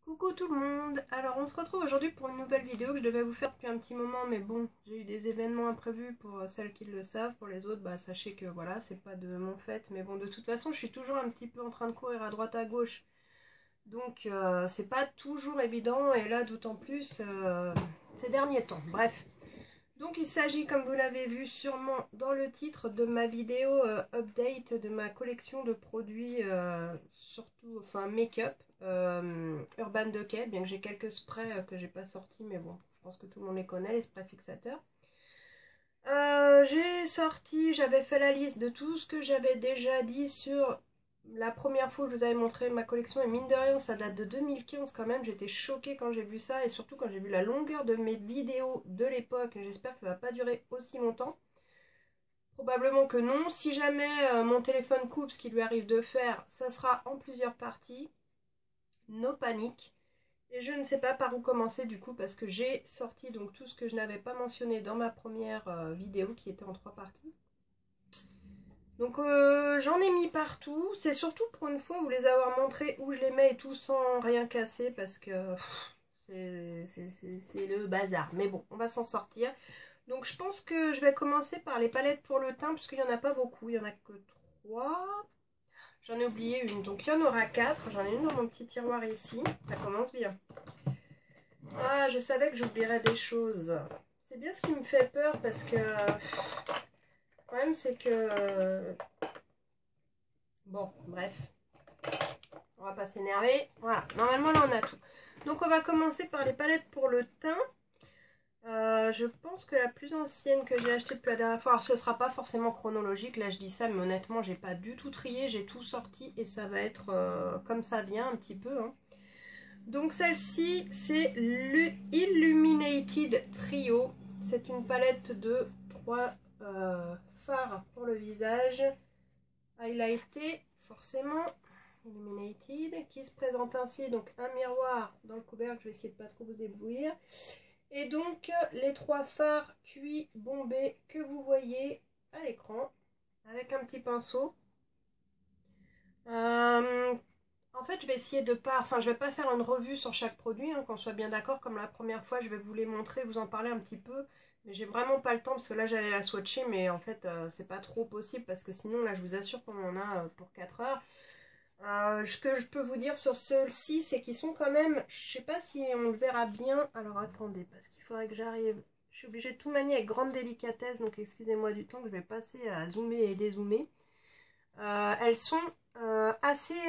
Coucou tout le monde. Alors on se retrouve aujourd'hui pour une nouvelle vidéo que je devais vous faire depuis un petit moment, mais bon, j'ai eu des événements imprévus pour celles qui le savent. Pour les autres, bah sachez que voilà, c'est pas de mon fait, mais bon, de toute façon je suis toujours un petit peu en train de courir à droite à gauche, donc c'est pas toujours évident, et là d'autant plus ces derniers temps. Bref, donc il s'agit, comme vous l'avez vu sûrement dans le titre, de ma vidéo update de ma collection de produits, surtout, enfin make-up, Urban Decay, bien que j'ai quelques sprays que j'ai pas sortis, mais bon, je pense que tout le monde les connaît, les sprays fixateurs. J'avais fait la liste de tout ce que j'avais déjà dit sur la première fois que je vous avais montré ma collection, et mine de rien ça date de 2015 quand même. J'étais choquée quand j'ai vu ça, et surtout quand j'ai vu la longueur de mes vidéos de l'époque. J'espère que ça va pas durer aussi longtemps. Probablement que non. Si jamais mon téléphone coupe, ce qui lui arrive de faire, ça sera en plusieurs parties. No panique. Et je ne sais pas par où commencer du coup, parce que j'ai sorti donc tout ce que je n'avais pas mentionné dans ma première vidéo qui était en 3 parties. Donc j'en ai mis partout. C'est surtout pour une fois vous les avoir montrés où je les mets et tout sans rien casser, parce que c'est le bazar. Mais bon, on va s'en sortir. Donc je pense que je vais commencer par les palettes pour le teint, parce qu'il n'y en a pas beaucoup. Il n'y en a que 3. J'en ai oublié une, donc il y en aura 4. J'en ai une dans mon petit tiroir ici. Ça commence bien. Ah, je savais que j'oublierais des choses. C'est bien ce qui me fait peur, parce que le problème c'est que... bon, bref. On va pas s'énerver. Voilà, normalement là on a tout. Donc on va commencer par les palettes pour le teint. Je pense que la plus ancienne que j'ai achetée depuis la dernière fois, alors ce sera pas forcément chronologique, là je dis ça, mais honnêtement j'ai pas du tout trié, j'ai tout sorti et ça va être comme ça vient un petit peu, hein. Donc celle-ci c'est l'Illuminated Trio. C'est une palette de 3 fards pour le visage, highlighté forcément, Illuminated, qui se présente ainsi. Donc un miroir dans le couvercle, je vais essayer de pas trop vous éblouir. Et donc les 3 fards cuits bombés que vous voyez à l'écran, avec un petit pinceau. En fait je vais essayer de pas, enfin je vais pas faire une revue sur chaque produit, hein, qu'on soit bien d'accord. Comme la première fois je vais vous les montrer, vous en parler un petit peu, mais j'ai vraiment pas le temps, parce que là j'allais la swatcher, mais en fait c'est pas trop possible, parce que sinon là je vous assure qu'on en a pour 4 heures. Ce que je peux vous dire sur ceux-ci, c'est qu'ils sont quand même, je sais pas si on le verra bien, alors attendez, parce qu'il faudrait que j'arrive, je suis obligée de tout manier avec grande délicatesse, donc excusez-moi du temps que je vais passer à zoomer et dézoomer. Elles sont assez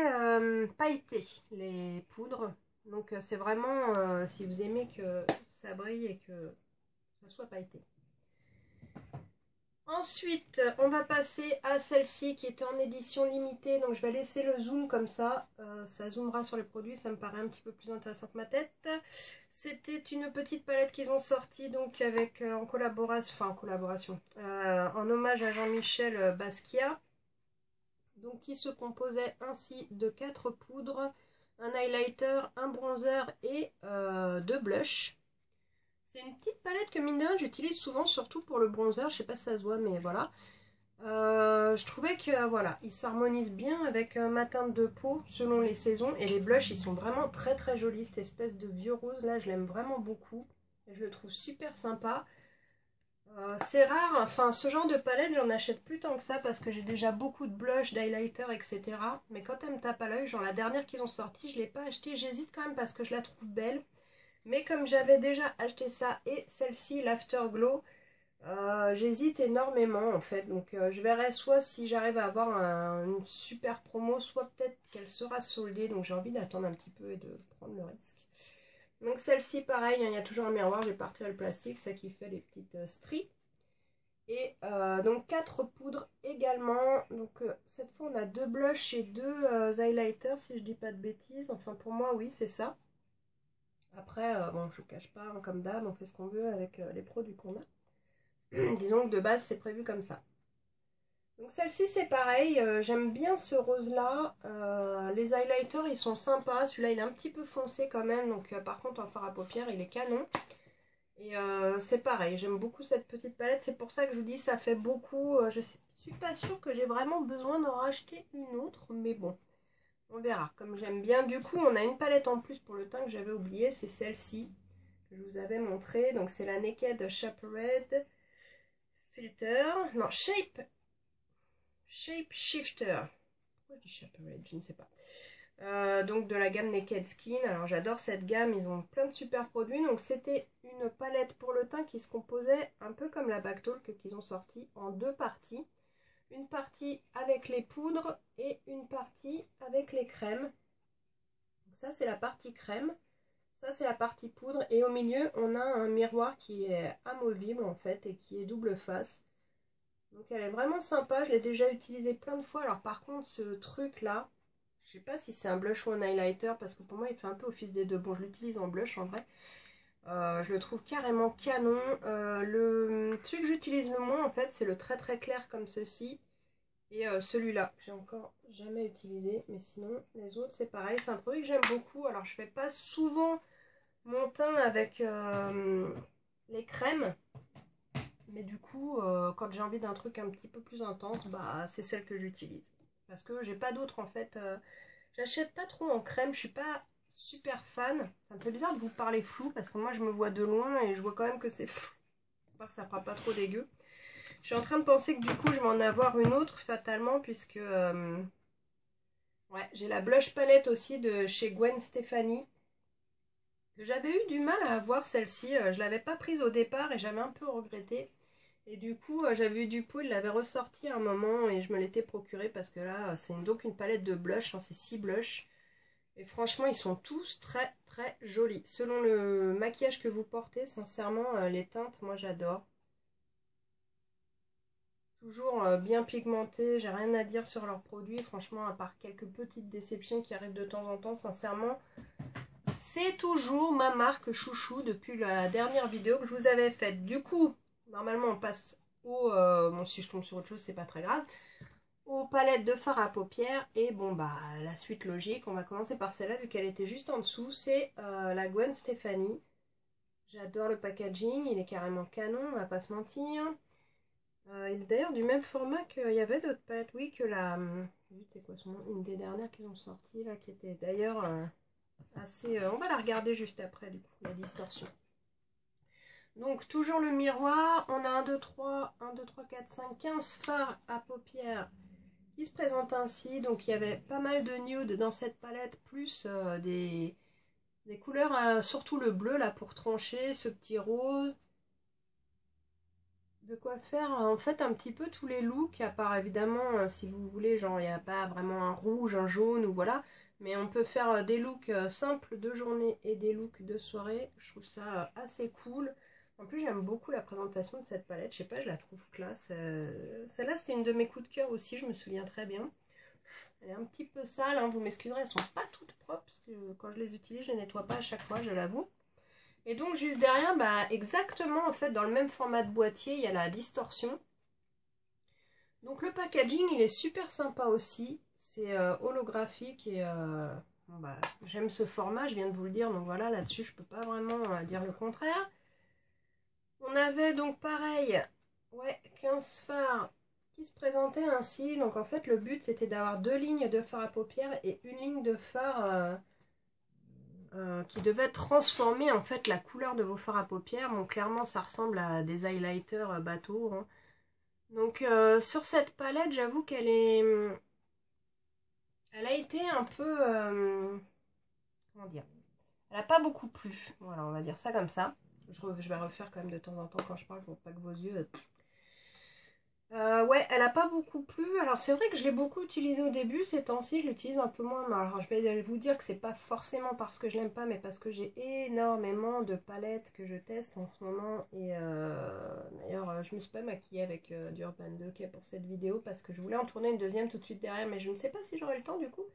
pailletées, les poudres, donc c'est vraiment, si vous aimez que ça brille et que ça soit pailleté. Ensuite, on va passer à celle-ci qui était en édition limitée, donc je vais laisser le zoom comme ça, ça zoomera sur les produits, ça me paraît un petit peu plus intéressant que ma tête. C'était une petite palette qu'ils ont sortie, donc avec en collaboration, en hommage à Jean-Michel Basquiat, donc qui se composait ainsi de 4 poudres, un highlighter, un bronzer et 2 blushs. C'est une petite palette que mine de rien j'utilise souvent, surtout pour le bronzer, je sais pas si ça se voit, mais voilà. Je trouvais que voilà, il s'harmonise bien avec ma teinte de peau selon les saisons, et les blushs ils sont vraiment très très jolis. Cette espèce de vieux rose là, je l'aime vraiment beaucoup, je le trouve super sympa. C'est rare, enfin ce genre de palette j'en achète plus tant que ça, parce que j'ai déjà beaucoup de blush, d'highlighter, etc. Mais quand elle me tape à l'œil, genre la dernière qu'ils ont sortie, je l'ai pas achetée. J'hésite quand même parce que je la trouve belle, mais comme j'avais déjà acheté ça et celle-ci, l'Afterglow, j'hésite énormément en fait. Donc je verrai soit si j'arrive à avoir une super promo, soit peut-être qu'elle sera soldée. Donc j'ai envie d'attendre un petit peu et de prendre le risque. Donc celle-ci pareil, hein, il y a toujours un miroir, j'ai pas retiré le plastique, ça qui fait les petites stries. Et donc 4 poudres également. Donc cette fois on a 2 blushs et 2 highlighters, si je dis pas de bêtises. Enfin pour moi oui c'est ça. Après bon, je ne cache pas, hein, comme d'hab on fait ce qu'on veut avec les produits qu'on a. Disons que de base c'est prévu comme ça. Donc celle-ci c'est pareil, j'aime bien ce rose là. Les highlighters ils sont sympas, celui-là il est un petit peu foncé quand même, donc par contre en fard à paupières il est canon. Et c'est pareil, j'aime beaucoup cette petite palette, c'est pour ça que je vous dis ça fait beaucoup. Je suis pas sûre que j'ai vraiment besoin d'en racheter une autre, mais bon. On verra, comme j'aime bien. Du coup, on a une palette en plus pour le teint que j'avais oublié, c'est celle-ci que je vous avais montré. Donc c'est la Naked Shape Filter, non, Shape Shifter. Pourquoi je dis Shape Red, je ne sais pas. Donc de la gamme Naked Skin. Alors j'adore cette gamme, ils ont plein de super produits. Donc c'était une palette pour le teint qui se composait un peu comme la Back Talk qu'ils ont sorti en deux parties. Une partie avec les poudres et une partie avec les crèmes. Donc ça c'est la partie crème, ça c'est la partie poudre et au milieu on a un miroir qui est amovible en fait et qui est double face. Donc elle est vraiment sympa, je l'ai déjà utilisée plein de fois. Alors par contre ce truc là, je sais pas si c'est un blush ou un highlighter parce que pour moi il fait un peu office des deux. Bon, je l'utilise en blush en vrai. Je le trouve carrément canon. Celui que j'utilise le moins en fait c'est le très très clair comme ceci. Et celui-là, j'ai encore jamais utilisé, mais sinon les autres c'est pareil, c'est un produit que j'aime beaucoup. Alors je fais pas souvent mon teint avec les crèmes, mais du coup quand j'ai envie d'un truc un petit peu plus intense, bah c'est celle que j'utilise. Parce que j'ai pas d'autres en fait, j'achète pas trop en crème, je suis pas super fan. C'est un peu bizarre de vous parler flou parce que moi je me vois de loin et je vois quand même que c'est flou. J'espère que ça fera pas trop dégueu. Je suis en train de penser que du coup je vais en avoir une autre fatalement puisque ouais, j'ai la blush palette aussi de chez Gwen Stefani que j'avais eu du mal à avoir celle-ci. Je l'avais pas prise au départ et j'avais un peu regretté. Et du coup j'avais eu du pot, il l'avait ressorti à un moment et je me l'étais procuré parce que là c'est donc une palette de blush, hein, c'est 6 blushs. Et franchement ils sont tous très très jolis. Selon le maquillage que vous portez, sincèrement les teintes moi j'adore. Toujours bien pigmentés, j'ai rien à dire sur leurs produits, franchement, à part quelques petites déceptions qui arrivent de temps en temps, sincèrement, c'est toujours ma marque chouchou depuis la dernière vidéo que je vous avais faite. Du coup, normalement, on passe au... bon, si je tombe sur autre chose, c'est pas très grave. Aux palettes de fard à paupières, et bon, bah, la suite logique, on va commencer par celle-là, vu qu'elle était juste en dessous, c'est la Gwen Stefani. J'adore le packaging, il est carrément canon, on va pas se mentir. Il est d'ailleurs du même format qu'il y avait d'autres palettes, oui, que la... c'est quoi son nom? Une des dernières qu'ils ont sorties, là, qui était d'ailleurs assez... on va la regarder juste après, du coup, la distorsion. Donc, toujours le miroir, on a 1, 2, 3, 4, 5, 15 fards à paupières qui se présentent ainsi. Donc, il y avait pas mal de nude dans cette palette, plus des couleurs, surtout le bleu, là, pour trancher, ce petit rose. De quoi faire en fait un petit peu tous les looks, à part évidemment si vous voulez, genre il n'y a pas vraiment un rouge, un jaune ou voilà, mais on peut faire des looks simples de journée et des looks de soirée. Je trouve ça assez cool. En plus j'aime beaucoup la présentation de cette palette, je sais pas, je la trouve classe. Celle-là c'était une de mes coups de cœur aussi, je me souviens très bien. Elle est un petit peu sale, hein, vous m'excuserez, elles sont pas toutes propres parce que quand je les utilise je les nettoie pas à chaque fois, je l'avoue. Et donc juste derrière, bah, exactement en fait dans le même format de boîtier, il y a la distorsion. Donc le packaging il est super sympa aussi, c'est holographique et bon, bah, j'aime ce format, je viens de vous le dire, donc voilà, là-dessus je peux pas vraiment dire le contraire. On avait donc pareil, ouais, 15 fards qui se présentaient ainsi, donc en fait le but c'était d'avoir 2 lignes de fard à paupières et une ligne de fard qui devait transformer en fait la couleur de vos fards à paupières. Bon, clairement ça ressemble à des highlighters bateau, hein. Donc sur cette palette j'avoue qu'elle est... Elle a été un peu... comment dire? Elle n'a pas beaucoup plu. Voilà, on va dire ça comme ça. Je vais refaire quand même de temps en temps quand je parle pour pas que vos yeux... ouais, elle a pas beaucoup plu. Alors c'est vrai que je l'ai beaucoup utilisé au début, ces temps-ci je l'utilise un peu moins. Mais alors je vais vous dire que c'est pas forcément parce que je l'aime pas, mais parce que j'ai énormément de palettes que je teste en ce moment. Et d'ailleurs je me suis pas maquillée avec du Urban Decay pour cette vidéo parce que je voulais en tourner une deuxième tout de suite derrière, mais je ne sais pas si j'aurai le temps du coup.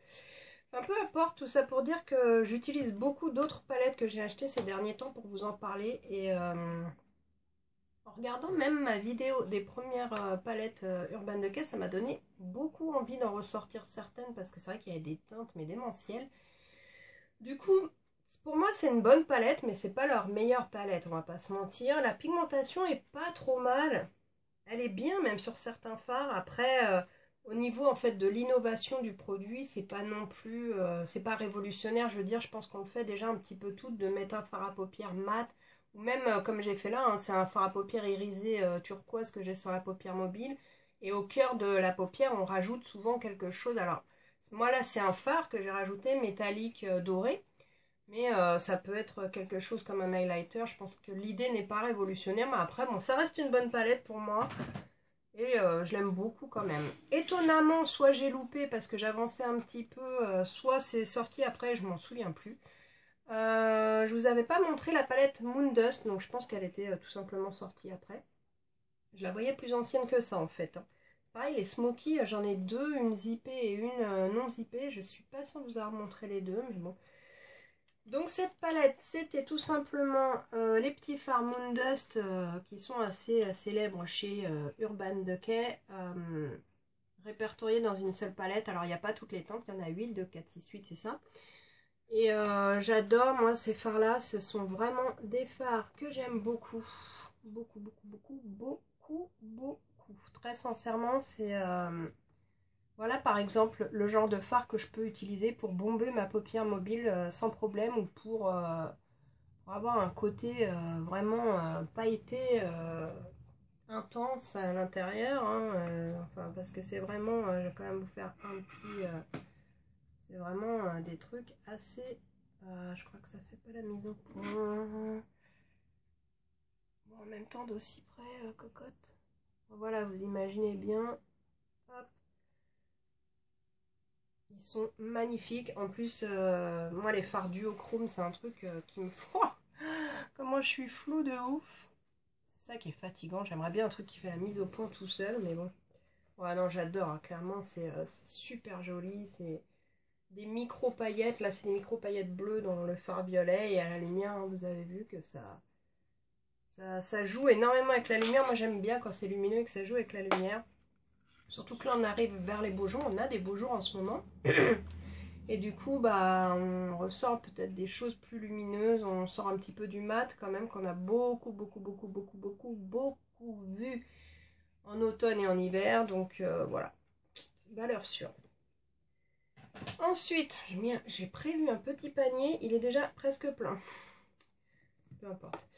Enfin, peu importe, tout ça pour dire que j'utilise beaucoup d'autres palettes que j'ai achetées ces derniers temps pour vous en parler. Et en regardant même ma vidéo des premières palettes Urban Decay, ça m'a donné beaucoup envie d'en ressortir certaines parce que c'est vrai qu'il y a des teintes mais démentielles. Du coup, pour moi c'est une bonne palette, mais c'est pas leur meilleure palette, on va pas se mentir. La pigmentation est pas trop mal, elle est bien même sur certains fards. Après, Au niveau en fait de l'innovation du produit, c'est pas non plus, c'est pas révolutionnaire. Je veux dire, je pense qu'on le fait déjà un petit peu tout, de mettre un fard à paupières mat, ou même comme j'ai fait là, hein, c'est un fard à paupières irisé turquoise que j'ai sur la paupière mobile. Et au cœur de la paupière, on rajoute souvent quelque chose. Alors, moi là, c'est un fard que j'ai rajouté métallique doré. Mais ça peut être quelque chose comme un highlighter. Je pense que l'idée n'est pas révolutionnaire. Mais après, bon, ça reste une bonne palette pour moi. Et je l'aime beaucoup quand même. Étonnamment, soit j'ai loupé parce que j'avançais un petit peu, soit c'est sorti après, je m'en souviens plus. Je vous avais pas montré la palette Moondust, donc je pense qu'elle était tout simplement sortie après. Je la voyais plus ancienne que ça en fait, hein. Pareil, les Smoky, j'en ai deux, une zippée et une non zippée. Je suis pas sûre de vous avoir montré les deux, mais bon. Donc cette palette, c'était tout simplement les petits fards Moondust qui sont assez célèbres chez Urban Decay, répertoriés dans une seule palette. Alors il n'y a pas toutes les teintes, il y en a 8, 2, 4, 6, 8, c'est ça. Et j'adore, moi, ces fards-là, ce sont vraiment des fards que j'aime beaucoup. Beaucoup, beaucoup, beaucoup, beaucoup, beaucoup. Très sincèrement, c'est... voilà par exemple le genre de fard que je peux utiliser pour bomber ma paupière mobile sans problème, ou pour avoir un côté vraiment pailleté intense à l'intérieur, hein, enfin, parce que c'est vraiment, je vais quand même vous faire un petit, c'est vraiment des trucs assez, je crois que ça fait pas la mise au point, bon, en même temps d'aussi près, cocotte, voilà, vous imaginez bien, hop. Ils sont magnifiques. En plus, moi, les fards duochrome, c'est un truc qui me... Comment je suis floue de ouf. C'est ça qui est fatigant. J'aimerais bien un truc qui fait la mise au point tout seul, mais bon. Ouais, non, j'adore, hein. Clairement, c'est super joli. C'est des micro-paillettes. Là, c'est des micro-paillettes bleues dans le fard violet. Et à la lumière, hein, vous avez vu que ça joue énormément avec la lumière. Moi, j'aime bien quand c'est lumineux et que ça joue avec la lumière. Surtout que là, on arrive vers les beaux jours. On a des beaux jours en ce moment. Et du coup, bah, on ressort peut-être des choses plus lumineuses. On sort un petit peu du mat quand même, qu'on a beaucoup, beaucoup, beaucoup, beaucoup, beaucoup, beaucoup vu en automne et en hiver. Donc voilà, valeur sûre. Ensuite, j'ai prévu un petit panier. Il est déjà presque plein. Peu importe.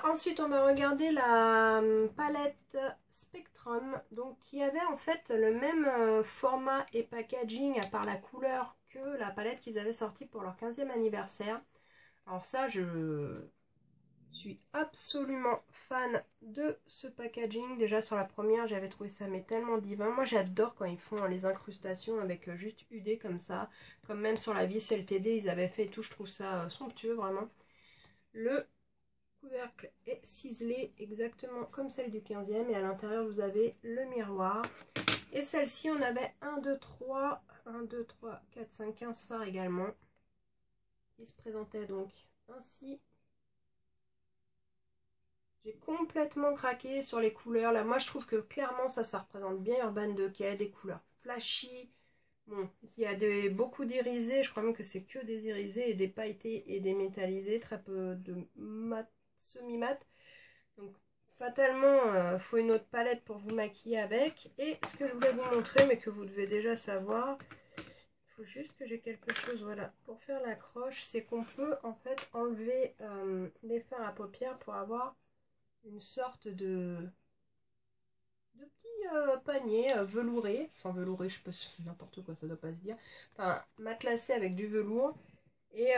Ensuite, on va regarder la palette Spectrum, donc qui avait en fait le même format et packaging à part la couleur que la palette qu'ils avaient sortie pour leur 15e anniversaire. Alors ça, je suis absolument fan de ce packaging. Déjà sur la première, j'avais trouvé ça mais tellement divin. Moi, j'adore quand ils font les incrustations avec juste UD comme ça, comme même sur la vis LTD, ils avaient fait tout. Je trouve ça somptueux vraiment. Le couvercle est ciselé exactement comme celle du 15e, et à l'intérieur vous avez le miroir. Et celle-ci, on avait 1, 2, 3, 1, 2, 3, 4, 5, 15 fards également, qui se présentaient donc ainsi. J'ai complètement craqué sur les couleurs. Là, moi je trouve que clairement ça représente bien Urban Decay, des couleurs flashy. Bon, il y a beaucoup d'irisés, je crois même que c'est que des irisés et des pailletés et des métallisés, très peu de mat, semi-mat. Donc fatalement, faut une autre palette pour vous maquiller avec. Et ce que je voulais vous montrer, mais que vous devez déjà savoir, il faut juste que j'ai quelque chose, voilà, pour faire l'accroche, c'est qu'on peut en fait enlever les fards à paupières pour avoir une sorte de petit panier velouré, enfin velouré, je sais pas, n'importe quoi, ça doit pas se dire, enfin matelassé avec du velours. Et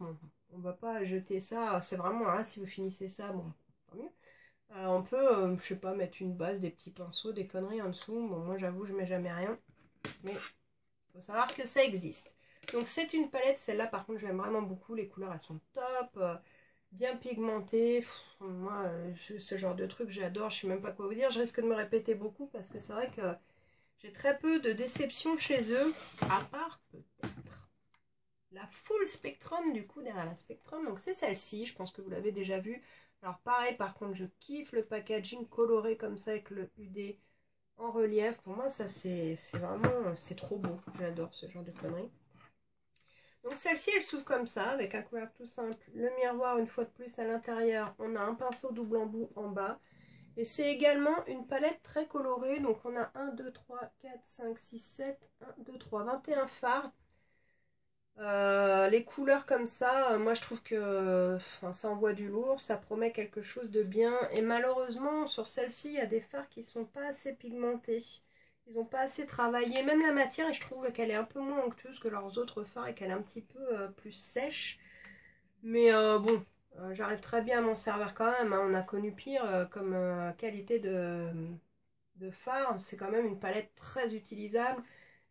bon, on va pas jeter ça, c'est vraiment là, si vous finissez ça, bon, tant mieux. On peut, je sais pas, mettre une base, des petits pinceaux, des conneries en dessous. Bon, moi j'avoue, je mets jamais rien, mais faut savoir que ça existe. Donc c'est une palette, celle-là par contre, je l'aime vraiment beaucoup. Les couleurs, elles sont top, bien pigmentées. Moi, ce genre de truc, j'adore. Je sais même pas quoi vous dire. Je risque de me répéter beaucoup parce que c'est vrai que j'ai très peu de déceptions chez eux, à part peut-être la full Spectrum, du coup, derrière la Spectrum. Donc c'est celle-ci, je pense que vous l'avez déjà vue. Alors pareil, par contre, je kiffe le packaging coloré comme ça avec le UD en relief. Pour moi, ça c'est vraiment, c'est trop beau. J'adore ce genre de conneries. Donc celle-ci, elle s'ouvre comme ça, avec un couvercle tout simple. Le miroir, une fois de plus, à l'intérieur. On a un pinceau double embout en bas. Et c'est également une palette très colorée. Donc on a 1, 2, 3, 4, 5, 6, 7, 1, 2, 3, 21 fards. Les couleurs comme ça, moi je trouve que ça envoie du lourd, ça promet quelque chose de bien. Et malheureusement, sur celle-ci, il y a des fards qui sont pas assez pigmentés. Ils n'ont pas assez travaillé. Même la matière, et je trouve qu'elle est un peu moins onctueuse que leurs autres fards et qu'elle est un petit peu plus sèche. Mais bon, j'arrive très bien à m'en servir quand même. Hein. On a connu pire comme qualité de fard. C'est quand même une palette très utilisable.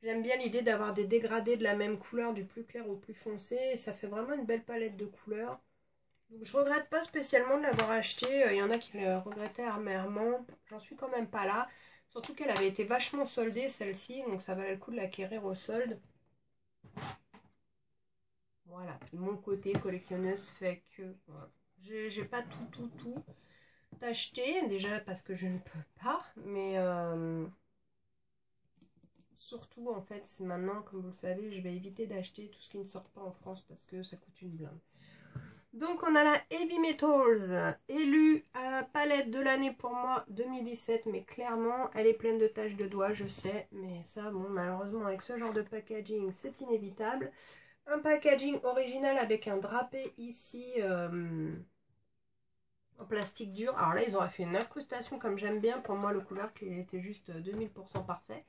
J'aime bien l'idée d'avoir des dégradés de la même couleur, du plus clair au plus foncé. Et ça fait vraiment une belle palette de couleurs. Donc je regrette pas spécialement de l'avoir acheté. Il y en a qui le regrettaient amèrement. J'en suis quand même pas là. Surtout qu'elle avait été vachement soldée celle-ci. Donc ça valait le coup de l'acquérir au solde. Voilà. Puis mon côté collectionneuse fait que voilà. J'ai pas tout acheté. Déjà parce que je ne peux pas. Mais surtout, en fait, maintenant, comme vous le savez, je vais éviter d'acheter tout ce qui ne sort pas en France parce que ça coûte une blinde. Donc, on a la Heavy Metals, élue à palette de l'année pour moi 2017, mais clairement, elle est pleine de taches de doigts, je sais, mais ça, bon, malheureusement, avec ce genre de packaging, c'est inévitable. Un packaging original avec un drapé ici en plastique dur. Alors là, ils auraient fait une incrustation comme j'aime bien. Pour moi, le couvercle, il était juste 2000% parfait.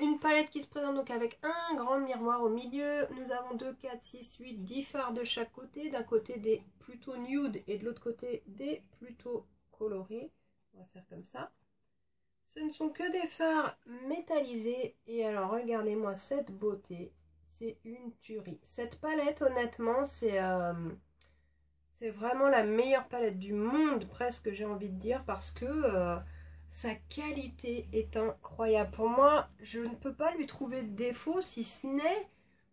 Une palette qui se présente donc avec un grand miroir au milieu. Nous avons 2, 4, 6, 8, 10 fards de chaque côté. D'un côté des plutôt nude et de l'autre côté des plutôt colorés. On va faire comme ça. Ce ne sont que des fards métallisés. Et alors regardez-moi cette beauté. C'est une tuerie. Cette palette honnêtement c'est vraiment la meilleure palette du monde presque j'ai envie de dire parce que sa qualité est incroyable. Pour moi, je ne peux pas lui trouver de défaut si ce n'est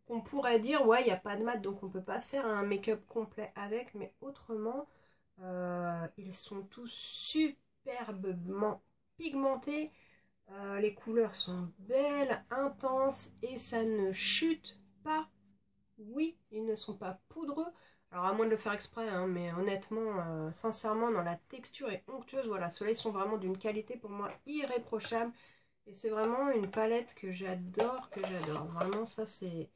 qu'on pourrait dire ouais, il n'y a pas de mat donc on ne peut pas faire un make-up complet avec, mais autrement, ils sont tous superbement pigmentés. Les couleurs sont belles, intenses et ça ne chute pas. Oui, ils ne sont pas poudreux. Alors à moins de le faire exprès, hein, mais honnêtement, sincèrement, dans la texture est onctueuse. Voilà, ceux-là, ils sont vraiment d'une qualité pour moi irréprochable. Et c'est vraiment une palette que j'adore, Vraiment, ça c'est...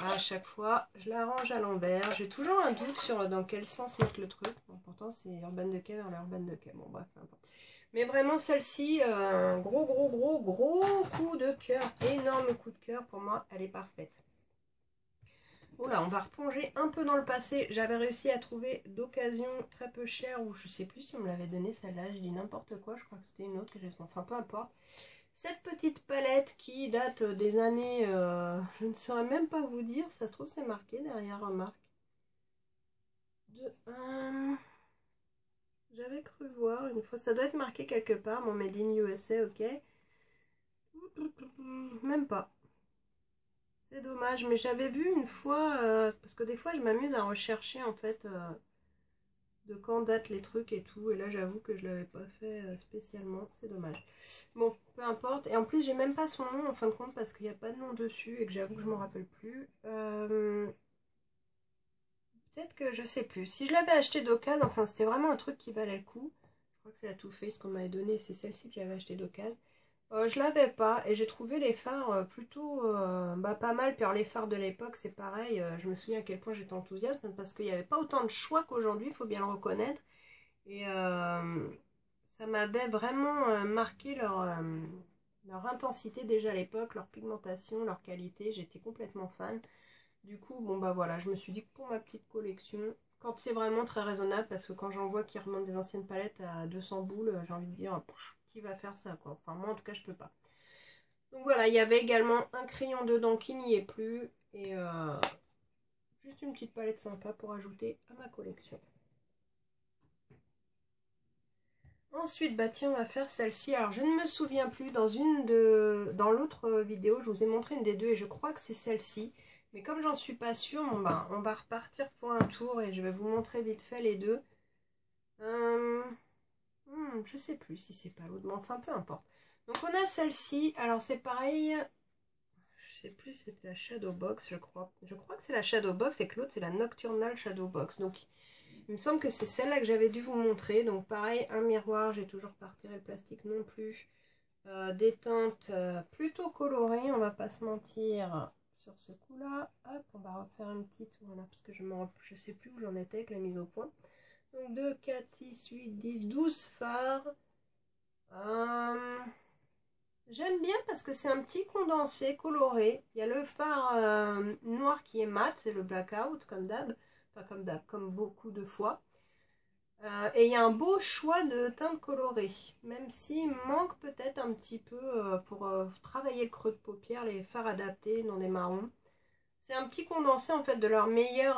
À chaque fois, je la range à l'envers. J'ai toujours un doute sur dans quel sens mettre le truc. Bon, pourtant, c'est Urban Decay vers la Urban Decay. Bon, bref, peu importe. Mais vraiment, celle-ci, un gros coup de cœur. Énorme coup de cœur. Pour moi, elle est parfaite. Oula, on va replonger un peu dans le passé. J'avais réussi à trouver d'occasion très peu chère, ou je sais plus si on me l'avait donné celle-là, je dis n'importe quoi, je crois que c'était une autre que j'ai... Enfin, peu importe. Cette petite palette qui date des années... je ne saurais même pas vous dire, ça se trouve c'est marqué derrière, remarque. J'avais cru voir une fois, ça doit être marqué quelque part, mon Made in USA, ok. Même pas. C'est dommage, mais j'avais vu une fois, parce que des fois je m'amuse à rechercher en fait de quand datent les trucs et tout, et là j'avoue que je l'avais pas fait spécialement, c'est dommage. Bon, peu importe, et en plus j'ai même pas son nom en fin de compte parce qu'il n'y a pas de nom dessus et que j'avoue que je m'en rappelle plus. Peut-être que je sais plus. Si je l'avais acheté d'occasion, enfin c'était vraiment un truc qui valait le coup. Je crois que c'est la Too Faced qu'on m'avait donné, c'est celle-ci que j'avais acheté d'occasion. Je l'avais pas et j'ai trouvé les fards plutôt pas mal. Puis alors les fards de l'époque c'est pareil, je me souviens à quel point j'étais enthousiaste parce qu'il n'y avait pas autant de choix qu'aujourd'hui, il faut bien le reconnaître. Et ça m'avait vraiment marqué leur intensité déjà à l'époque, leur pigmentation, leur qualité, j'étais complètement fan. Du coup, bon bah voilà, je me suis dit que pour ma petite collection, quand c'est vraiment très raisonnable, parce que quand j'en vois qui remontent des anciennes palettes à 200 boules, j'ai envie de dire, qui va faire ça quoi. Enfin moi en tout cas je peux pas. Donc voilà, il y avait également un crayon dedans qui n'y est plus, et juste une petite palette sympa pour ajouter à ma collection. Ensuite, bah tiens, on va faire celle-ci. Alors je ne me souviens plus, dans l'autre vidéo, je vous ai montré une des deux et je crois que c'est celle-ci. Mais comme j'en suis pas sûre, bon, bah, on va repartir pour un tour et je vais vous montrer vite fait les deux. Je sais plus si c'est pas l'autre, mais enfin peu importe. Donc on a celle-ci, alors c'est pareil, je sais plus, c'est la Shadow Box, je crois. Je crois que c'est la Shadow Box et que l'autre c'est la Nocturnal Shadow Box. Donc Il me semble que c'est celle-là que j'avais dû vous montrer. Donc pareil, un miroir, j'ai toujours pas retiré le plastique non plus. Des teintes plutôt colorées, on va pas se mentir sur ce coup-là. Hop, on va refaire une petite, voilà, parce que je sais plus où j'en étais avec la mise au point. Donc 2, 4, 6, 8, 10, 12 fards. J'aime bien parce que c'est un petit condensé coloré. Il y a le phare noir qui est mat, c'est le blackout comme d'hab. Enfin comme d'hab, comme beaucoup de fois. Et il y a un beau choix de teintes colorées. Même s'il manque peut-être un petit peu pour travailler le creux de paupière, les fards adaptés dans des marrons. C'est un petit condensé en fait de leur meilleur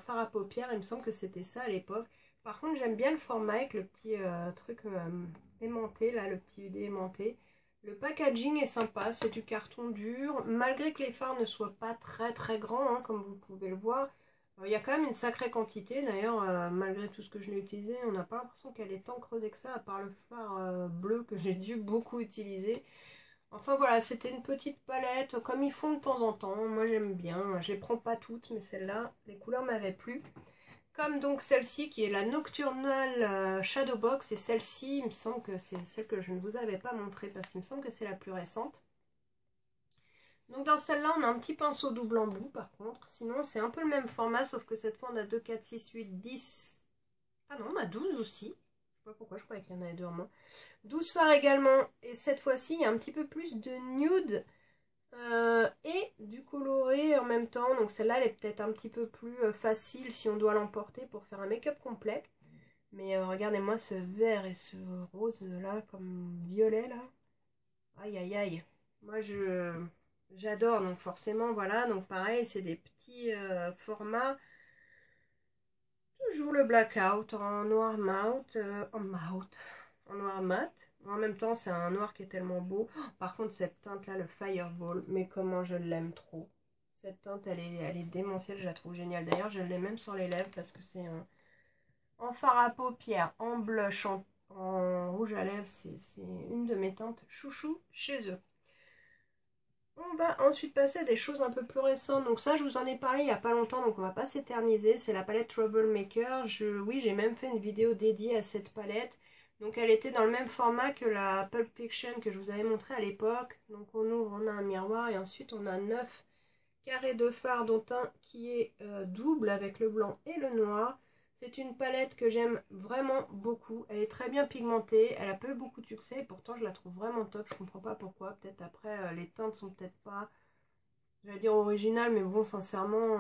fard à paupières. Il me semble que c'était ça à l'époque. Par contre j'aime bien le format avec le petit truc aimanté, là, le petit UD aimanté. Le packaging est sympa, c'est du carton dur, malgré que les fards ne soient pas très très grands, hein, comme vous pouvez le voir. Il y a quand même une sacrée quantité, d'ailleurs, malgré tout ce que je l'ai utilisé, on n'a pas l'impression qu'elle est tant creusée que ça, à part le fard bleu que j'ai dû beaucoup utiliser. Enfin voilà, c'était une petite palette, comme ils font de temps en temps, moi j'aime bien, je les prends pas toutes, mais celle-là, les couleurs m'avaient plu. Comme donc celle-ci qui est la Nocturnal Shadow Box, et celle-ci, il me semble que c'est celle que je ne vous avais pas montrée parce qu'il me semble que c'est la plus récente. Donc dans celle-là, on a un petit pinceau double embout par contre, sinon c'est un peu le même format, sauf que cette fois on a 2, 4, 6, 8, 10. Ah non, on a 12 aussi. Je sais pas pourquoi, je croyais qu'il y en avait deux en moins. 12 fards également, et cette fois-ci, il y a un petit peu plus de nude. Et du coloré en même temps, donc celle-là elle est peut-être un petit peu plus facile si on doit l'emporter pour faire un make-up complet. Mais regardez-moi ce vert et ce rose là, comme violet là. Aïe aïe aïe. Moi j'adore, donc forcément voilà, donc pareil c'est des petits formats. Toujours le blackout en noir mat, en noir mat. En même temps, c'est un noir qui est tellement beau. Oh, par contre, cette teinte-là, le Fireball, mais comment je l'aime trop. Cette teinte, elle est démentielle, je la trouve géniale. D'ailleurs, je l'ai même sur les lèvres parce que c'est en fard à paupières, en blush, en rouge à lèvres. C'est une de mes teintes chouchou chez eux. On va ensuite passer à des choses un peu plus récentes. Donc ça, je vous en ai parlé il n'y a pas longtemps, donc on va pas s'éterniser. C'est la palette Troublemaker. Oui, j'ai même fait une vidéo dédiée à cette palette. Donc elle était dans le même format que la Pulp Fiction que je vous avais montré à l'époque. Donc on ouvre, on a un miroir et ensuite on a 9 carrés de fard, dont un qui est double avec le blanc et le noir. C'est une palette que j'aime vraiment beaucoup. Elle est très bien pigmentée, elle a pas eu beaucoup de succès et pourtant je la trouve vraiment top. Je comprends pas pourquoi. Peut-être après les teintes sont peut-être pas, j'allais dire originales, mais bon sincèrement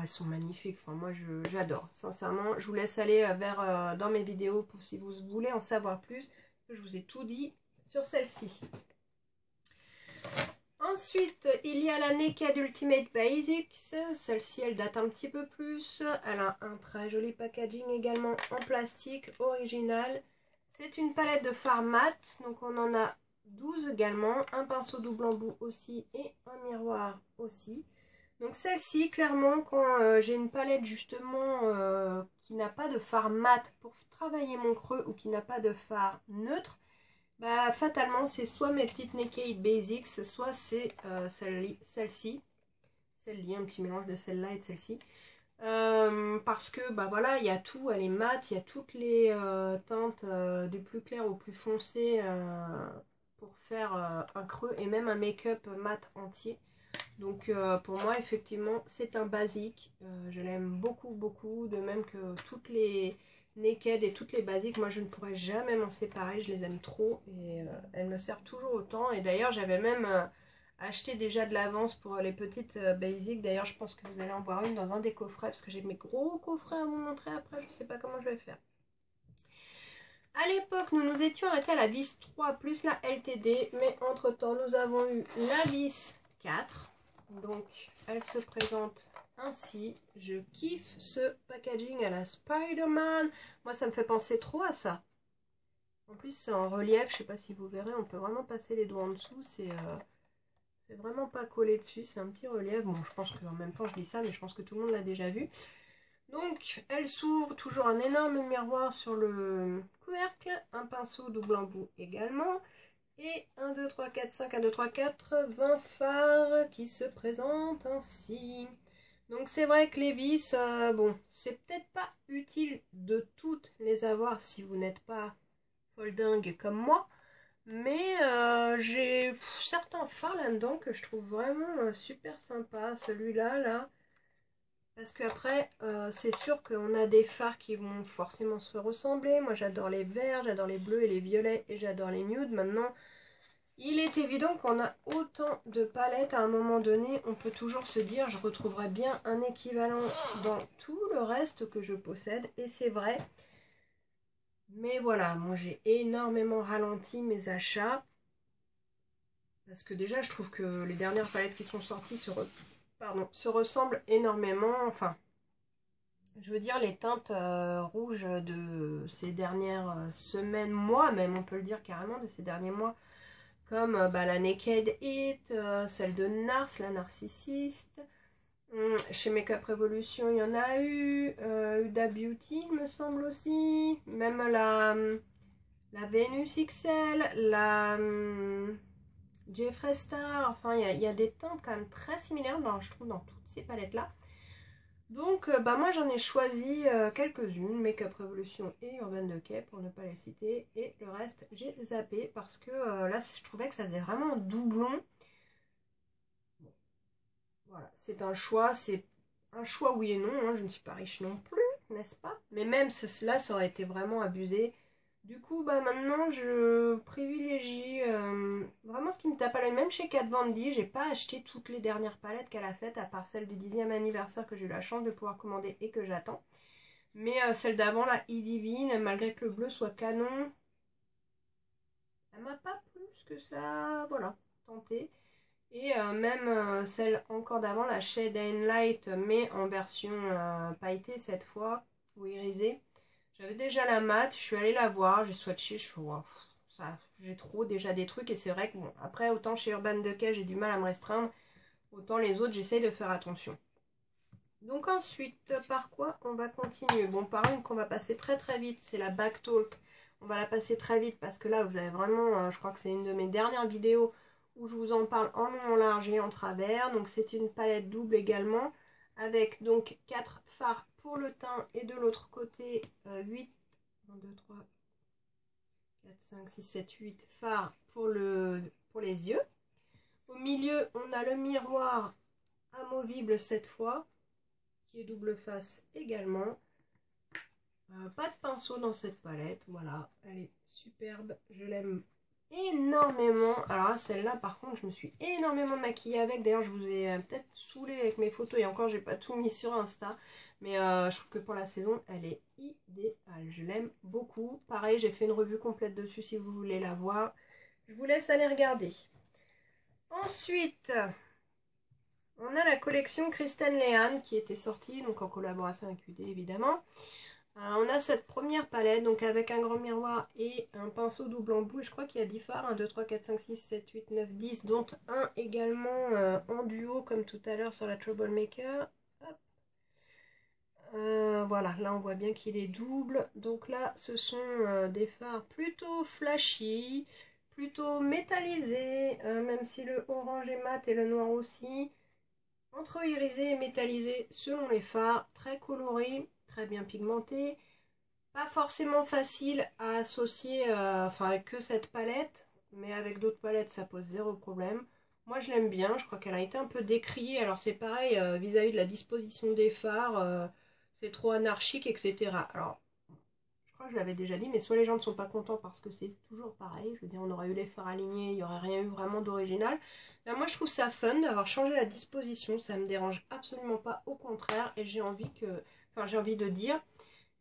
elles sont magnifiques. Enfin moi j'adore. Sincèrement, je vous laisse aller vers dans mes vidéos pour si vous voulez en savoir plus. Je vous ai tout dit sur celle-ci. Ensuite, il y a la Naked Ultimate Basics. Celle-ci, elle date un petit peu plus. Elle a un très joli packaging également en plastique original. C'est une palette de fard mat. Donc, on en a 12 également. Un pinceau double embout aussi et un miroir aussi. Donc, celle-ci, clairement, quand j'ai une palette justement qui n'a pas de fard mat pour travailler mon creux ou qui n'a pas de fard neutre, bah, fatalement, c'est soit mes petites Naked Basics, soit c'est celle-ci. Celle-ci, un petit mélange de celle-là et de celle-ci. Parce que, bah voilà, il y a tout, elle est mate, il y a toutes les teintes du plus clair au plus foncé pour faire un creux et même un make-up mat entier. Donc pour moi, effectivement, c'est un basique. Je l'aime beaucoup, beaucoup, de même que toutes les Naked et toutes les basiques, moi je ne pourrais jamais m'en séparer, je les aime trop et elles me servent toujours autant. Et d'ailleurs j'avais même acheté déjà de l'avance pour les petites basiques. D'ailleurs je pense que vous allez en voir une dans un des coffrets parce que j'ai mes gros coffrets à vous montrer après, je ne sais pas comment je vais faire. À l'époque nous nous étions arrêtés à la vis 3 plus la LTD, mais entre temps nous avons eu la vis 4. Donc elle se présente ainsi. Je kiffe ce packaging à la Spider-Man. Moi ça me fait penser trop à ça. En plus c'est en relief, je sais pas si vous verrez, on peut vraiment passer les doigts en dessous. C'est vraiment pas collé dessus, c'est un petit relief. Bon, je pense qu'en même temps je dis ça, mais je pense que tout le monde l'a déjà vu. Donc elle s'ouvre, toujours un énorme miroir sur le couvercle, un pinceau double embout également. Et 1, 2, 3, 4, 5, 1, 2, 3, 4, 20 fards qui se présentent ainsi. Donc c'est vrai que les vis, bon, c'est peut-être pas utile de toutes les avoir si vous n'êtes pas folle dingue comme moi. Mais j'ai certains fards là-dedans que je trouve vraiment super sympa. Celui-là, là. Parce qu'après, c'est sûr qu'on a des fards qui vont forcément se ressembler. Moi, j'adore les verts, j'adore les bleus et les violets et j'adore les nudes. Maintenant, il est évident qu'on a autant de palettes à un moment donné. On peut toujours se dire, je retrouverai bien un équivalent dans tout le reste que je possède. Et c'est vrai. Mais voilà, moi j'ai énormément ralenti mes achats. Parce que déjà, je trouve que les dernières palettes qui sont sorties se ressemblent énormément. Enfin, je veux dire, les teintes rouges de ces dernières semaines, mois même, on peut le dire carrément, de ces derniers mois, comme la Naked It, celle de Nars, la Narcissiste. Chez Makeup Revolution, il y en a eu. Huda Beauty, il me semble aussi. Même la Venus XL, la Jeffree Star. Enfin, il y a des teintes quand même très similaires, je trouve, dans toutes ces palettes-là. Donc, moi j'en ai choisi quelques-unes, Makeup Revolution et Urban Decay pour ne pas les citer, et le reste j'ai zappé parce que là je trouvais que ça faisait vraiment un doublon. Bon, voilà, c'est un choix oui et non, hein, je ne suis pas riche non plus, n'est-ce pas? Mais même cela, ça aurait été vraiment abusé. Du coup, maintenant, je privilégie vraiment ce qui me tape à l'œil. Même chez Kat Von D, j'ai pas acheté toutes les dernières palettes qu'elle a faites, à part celle du 10e anniversaire que j'ai eu la chance de pouvoir commander et que j'attends. Mais celle d'avant, la E-Divine, malgré que le bleu soit canon, elle m'a pas plus que ça, voilà, tenté. Et même celle encore d'avant, la Shade and Light, mais en version pailletée cette fois, ou irisée. J'avais déjà la mat, je suis allée la voir, j'ai swatché, je fais wow, ça, j'ai trop déjà des trucs et c'est vrai que bon, après autant chez Urban Decay j'ai du mal à me restreindre, autant les autres j'essaye de faire attention. Donc ensuite, par quoi on va continuer? Bon, par une qu'on va passer très très vite, c'est la Back Talk. On va la passer très vite parce que là vous avez vraiment, je crois que c'est une de mes dernières vidéos où je vous en parle en long, en large et en travers. Donc c'est une palette double également, avec donc 4 fards pour le teint et de l'autre côté 8, 1, 2, 3, 4, 5, 6, 7, 8 fards pour les yeux. Au milieu, on a le miroir amovible cette fois, qui est double face également. Pas de pinceau dans cette palette, voilà, elle est superbe, je l'aime énormément. Alors là, celle-là par contre, je me suis énormément maquillée avec. D'ailleurs, je vous ai peut-être saoulé avec mes photos et encore, j'ai pas tout mis sur Insta. Mais je trouve que pour la saison, elle est idéale, je l'aime beaucoup. Pareil, j'ai fait une revue complète dessus si vous voulez la voir. Je vous laisse aller regarder. Ensuite, on a la collection Kristen Lehan qui était sortie, donc en collaboration avec UD évidemment. On a cette première palette, donc avec un grand miroir et un pinceau double embout. Je crois qu'il y a 10 fards, 1, 2, 3, 4, 5, 6, 7, 8, 9, 10, dont un également en duo, comme tout à l'heure sur la Troublemaker. Voilà, là on voit bien qu'il est double. Donc là, ce sont des fards plutôt flashy, plutôt métallisés, même si le orange est mat et le noir aussi. Entre irisé et métallisé selon les fards, très colorés, très bien pigmentés. Pas forcément facile à associer avec que cette palette, mais avec d'autres palettes ça pose zéro problème. Moi je l'aime bien, je crois qu'elle a été un peu décriée, alors c'est pareil vis-à-vis de la disposition des fards, c'est trop anarchique, etc. Alors, je crois que je l'avais déjà dit, mais soit les gens ne sont pas contents parce que c'est toujours pareil, je veux dire on aurait eu les fards alignés, il n'y aurait rien eu vraiment d'original. Là moi je trouve ça fun d'avoir changé la disposition, ça me dérange absolument pas, au contraire, et j'ai envie de dire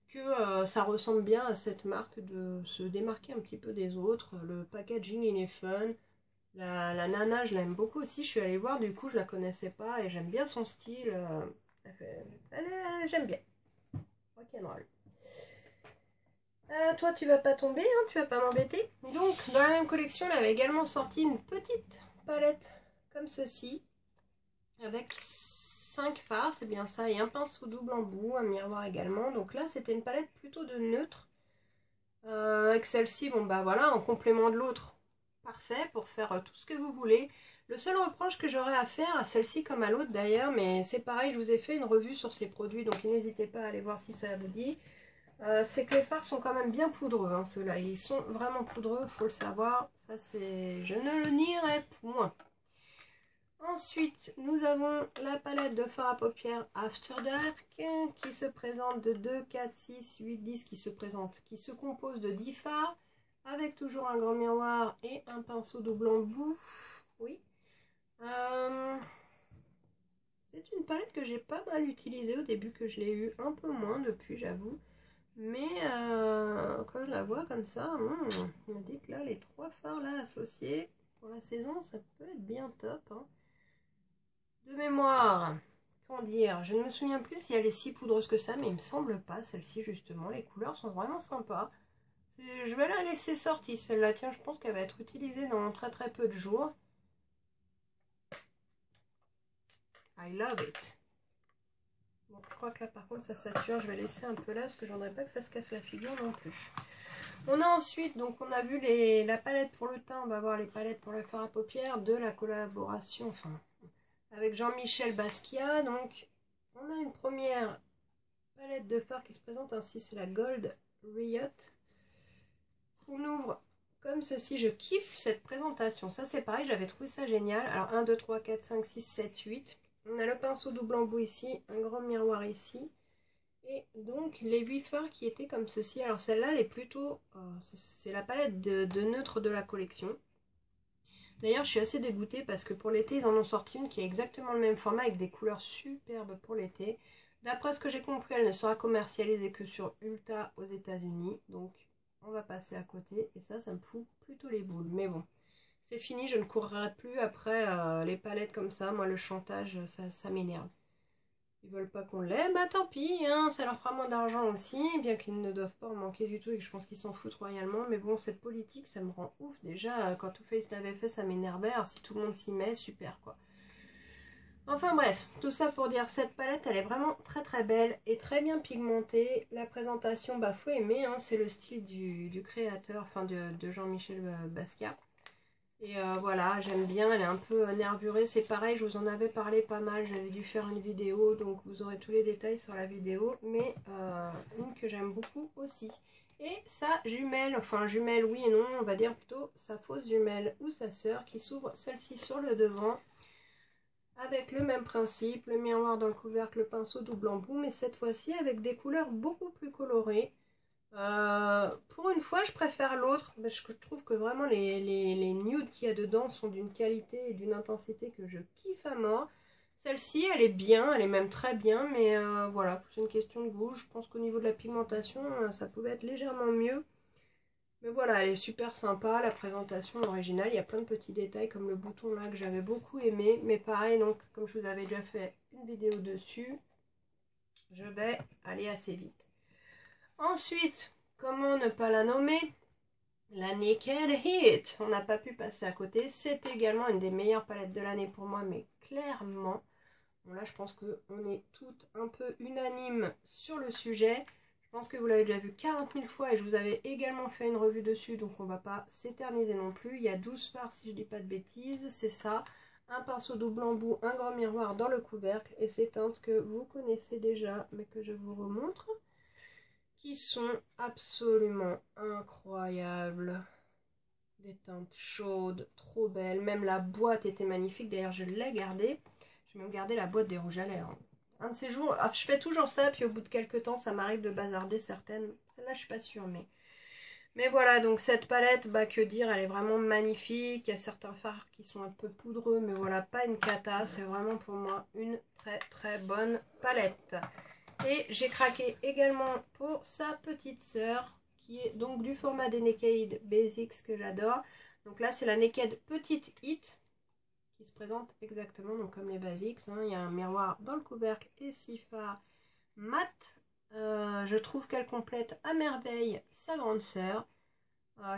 que ça ressemble bien à cette marque, de se démarquer un petit peu des autres. Le packaging il est fun. La nana je l'aime beaucoup aussi, je suis allée voir, du coup je la connaissais pas et j'aime bien son style. J'aime bien. Rock'n'roll. Toi tu vas pas tomber, hein, tu vas pas m'embêter. Donc dans la même collection elle avait également sorti une petite palette comme ceci, avec 5 fards, c'est bien ça, et un pinceau double embout, un miroir également. Donc là c'était une palette plutôt de neutre. Avec celle-ci, bon voilà, en complément de l'autre, parfait pour faire tout ce que vous voulez. Le seul reproche que j'aurais à faire à celle-ci comme à l'autre d'ailleurs, mais c'est pareil, je vous ai fait une revue sur ces produits, donc n'hésitez pas à aller voir si ça vous dit. C'est que les fards sont quand même bien poudreux, hein, ceux-là. Ils sont vraiment poudreux, faut le savoir. Ça, c'est... Je ne le nierai point. Ensuite, nous avons la palette de fard à paupières After Dark qui se présente de 2, 4, 6, 8, 10 qui se compose de 10 fards avec toujours un grand miroir et un pinceau double embout. Oui. C'est une palette que j'ai pas mal utilisée au début, que je l'ai eu un peu moins depuis, j'avoue. Mais quand je la vois comme ça, on m'a dit que là, les 3 fards là associés pour la saison, ça peut être bien top. Hein. De mémoire, comment dire, je ne me souviens plus si elle est si poudreuse que ça, mais il me semble pas, celle-ci justement. Les couleurs sont vraiment sympas. Je vais la laisser sortir, celle-là. Tiens, je pense qu'elle va être utilisée dans très très peu de jours. I love it. Bon, je crois que là par contre ça sature, je vais laisser un peu là parce que je voudrais pas que ça se casse la figure non plus. On a ensuite, donc on a vu la palette pour le teint, on va voir les palettes pour le fard à paupières de la collaboration, enfin, avec Jean-Michel Basquiat. Donc, on a une première palette de fard qui se présente ainsi, c'est la Gold Riot. On ouvre comme ceci, je kiffe cette présentation, ça c'est pareil, j'avais trouvé ça génial. Alors 1, 2, 3, 4, 5, 6, 7, 8. On a le pinceau double embout ici, un grand miroir ici. Et donc les 8 fards qui étaient comme ceci. Alors celle-là, elle est plutôt... c'est la palette de neutres de la collection. D'ailleurs, je suis assez dégoûtée parce que pour l'été, ils en ont sorti une qui est exactement le même format avec des couleurs superbes pour l'été. D'après ce que j'ai compris, elle ne sera commercialisée que sur Ulta aux États-Unis. Donc on va passer à côté. Et ça me fout plutôt les boules. Mais bon, c'est fini, je ne courrai plus après les palettes comme ça. Moi, le chantage, ça m'énerve. Ils veulent pas qu'on l'ait, bah tant pis, hein, ça leur fera moins d'argent aussi, bien qu'ils ne doivent pas en manquer du tout et que je pense qu'ils s'en foutent royalement. Mais bon, cette politique, ça me rend ouf. Déjà, quand Too Faced l'avait fait, ça m'énervait. Alors si tout le monde s'y met, super quoi. Enfin bref, tout ça pour dire, cette palette, elle est vraiment très très belle et très bien pigmentée. La présentation, bah faut aimer, hein, c'est le style du créateur, enfin de Jean-Michel Basquiat. Et voilà, j'aime bien, elle est un peu nervurée, c'est pareil, je vous en avais parlé pas mal, j'avais dû faire une vidéo, donc vous aurez tous les détails sur la vidéo, mais une que j'aime beaucoup aussi. Et sa jumelle, enfin jumelle oui et non, on va dire plutôt sa fausse jumelle ou sa sœur qui s'ouvre celle-ci sur le devant, avec le même principe, le miroir dans le couvercle, le pinceau double embout, mais cette fois-ci avec des couleurs beaucoup plus colorées. Pour une fois, je préfère l'autre parce que je trouve que vraiment les nudes qu'il y a dedans sont d'une qualité et d'une intensité que je kiffe à mort. Celle-ci, elle est bien, elle est même très bien, mais voilà, c'est une question de goût. Je pense qu'au niveau de la pigmentation, ça pouvait être légèrement mieux. Mais voilà, elle est super sympa, la présentation originale, il y a plein de petits détails comme le bouton là que j'avais beaucoup aimé. Mais pareil, donc comme je vous avais déjà fait une vidéo dessus, je vais aller assez vite. Ensuite, comment ne pas la nommer? La Naked Heat. On n'a pas pu passer à côté. C'est également une des meilleures palettes de l'année pour moi, mais clairement. Bon là, je pense qu'on est toutes un peu unanimes sur le sujet. Je pense que vous l'avez déjà vu 40 000 fois et je vous avais également fait une revue dessus, donc on va pas s'éterniser non plus. Il y a 12 fards si je dis pas de bêtises, c'est ça. Un pinceau double embout, un grand miroir dans le couvercle et ces teintes que vous connaissez déjà, mais que je vous remontre, qui sont absolument incroyables. Des teintes chaudes, trop belles. Même la boîte était magnifique. D'ailleurs, je l'ai gardée. J'ai même gardé la boîte des rouges à lèvres. Un de ces jours, alors, je fais toujours ça, puis au bout de quelques temps, ça m'arrive de bazarder certaines. Celle-là, je suis pas sûre, mais voilà, donc cette palette, bah que dire, elle est vraiment magnifique. Il y a certains fards qui sont un peu poudreux, mais voilà, pas une cata. C'est vraiment pour moi une très très bonne palette. Et j'ai craqué également pour sa petite sœur, qui est donc du format des Naked Basics que j'adore. Donc là, c'est la Naked Petite Hit, qui se présente exactement donc comme les Basics. Hein. Il y a un miroir dans le couvercle et 6 fards mat. Je trouve qu'elle complète à merveille sa grande sœur.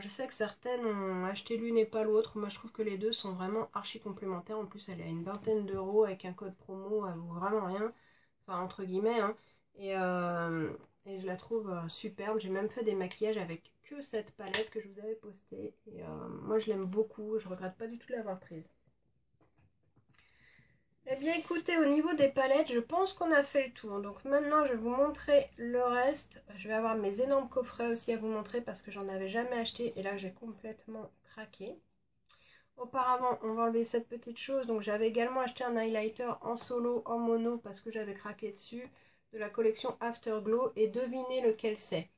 Je sais que certaines ont acheté l'une et pas l'autre. Moi, je trouve que les deux sont vraiment archi complémentaires. En plus, elle est à une vingtaine d'euros avec un code promo, elle vaut vraiment rien. Enfin, entre guillemets, hein. Et je la trouve superbe. J'ai même fait des maquillages avec que cette palette que je vous avais postée. Et moi, je l'aime beaucoup. Je regrette pas du tout de l'avoir prise. Eh bien écoutez, au niveau des palettes, je pense qu'on a fait le tour. Donc maintenant, je vais vous montrer le reste. Je vais avoir mes énormes coffrets aussi à vous montrer parce que j'en avais jamais acheté. Et là, j'ai complètement craqué. Auparavant, on va enlever cette petite chose. Donc j'avais également acheté un highlighter en solo, en mono, parce que j'avais craqué dessus, de la collection Afterglow. Et devinez lequel c'est.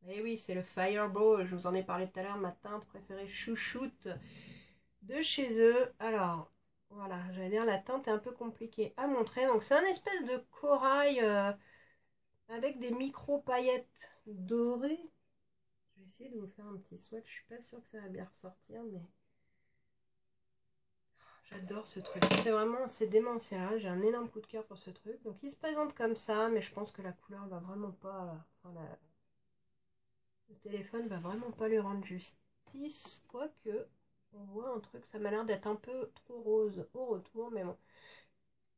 Eh oui, c'est le Fireball. Je vous en ai parlé tout à l'heure, ma teinte préférée chouchoute de chez eux. Alors, voilà, j'allais dire la teinte est un peu compliquée à montrer. Donc c'est un espèce de corail avec des micro paillettes dorées. Je vais essayer de vous faire un petit swatch. Je suis pas sûre que ça va bien ressortir, mais j'adore ce truc. C'est vraiment, c'est démentiel. J'ai un énorme coup de cœur pour ce truc. Donc il se présente comme ça, mais je pense que la couleur va vraiment pas. Enfin, le téléphone va vraiment pas lui rendre justice, quoique. On voit un truc, ça m'a l'air d'être un peu trop rose au retour, mais bon.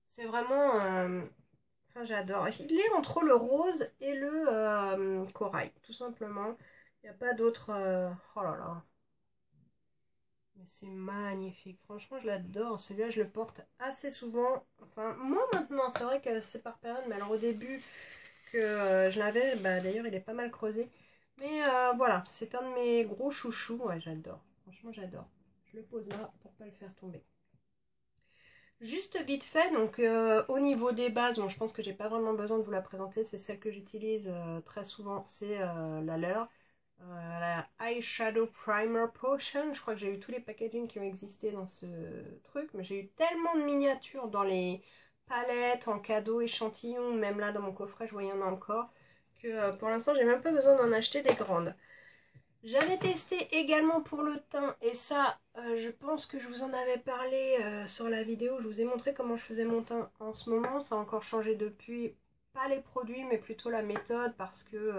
C'est vraiment... Enfin, j'adore. Il est entre le rose et le corail, tout simplement. Il n'y a pas d'autre... Oh là là. Mais c'est magnifique. Franchement, je l'adore. Celui-là, je le porte assez souvent. Enfin, moi maintenant, c'est vrai que c'est par période, mais alors au début que je l'avais, bah, d'ailleurs, il est pas mal creusé. Mais voilà, c'est un de mes gros chouchous. Ouais, j'adore. Franchement, j'adore. Je le pose là pour pas le faire tomber. Juste vite fait, donc au niveau des bases, bon, je pense que j'ai pas vraiment besoin de vous la présenter, c'est celle que j'utilise très souvent, c'est la leur, la Eyeshadow Primer Potion. Je crois que j'ai eu tous les packaging qui ont existé dans ce truc, mais j'ai eu tellement de miniatures dans les palettes, en cadeau, échantillons, même là dans mon coffret, je vois il y en a encore, que pour l'instant j'ai même pas besoin d'en acheter des grandes. J'avais testé également pour le teint, et ça, je pense que je vous en avais parlé sur la vidéo. Je vous ai montré comment je faisais mon teint en ce moment. Ça a encore changé depuis, pas les produits, mais plutôt la méthode, parce que,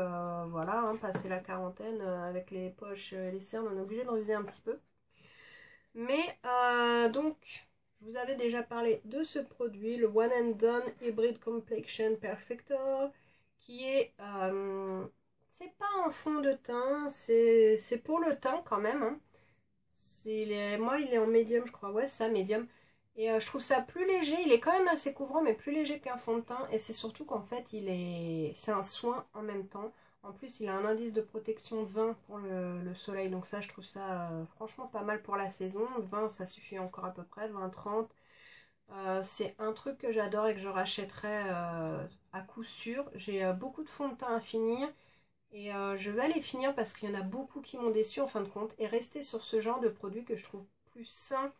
voilà, hein, passé la quarantaine, avec les poches et les cernes, on est obligé de reviser un petit peu. Mais, donc, je vous avais déjà parlé de ce produit, le One and Done Hybrid Complexion Perfector, qui est... c'est pas un fond de teint, c'est pour le teint quand même. Hein. Moi, il est en médium, je crois. Ouais, ça, médium. Et je trouve ça plus léger. Il est quand même assez couvrant, mais plus léger qu'un fond de teint. Et c'est surtout qu'en fait, c'est un soin en même temps. En plus, il a un indice de protection 20 pour le soleil. Donc ça, je trouve ça franchement pas mal pour la saison. 20, ça suffit encore à peu près. 20-30. C'est un truc que j'adore et que je rachèterai à coup sûr. J'ai beaucoup de fonds de teint à finir. Et je vais aller finir parce qu'il y en a beaucoup qui m'ont déçu en fin de compte. Et rester sur ce genre de produit que je trouve plus sain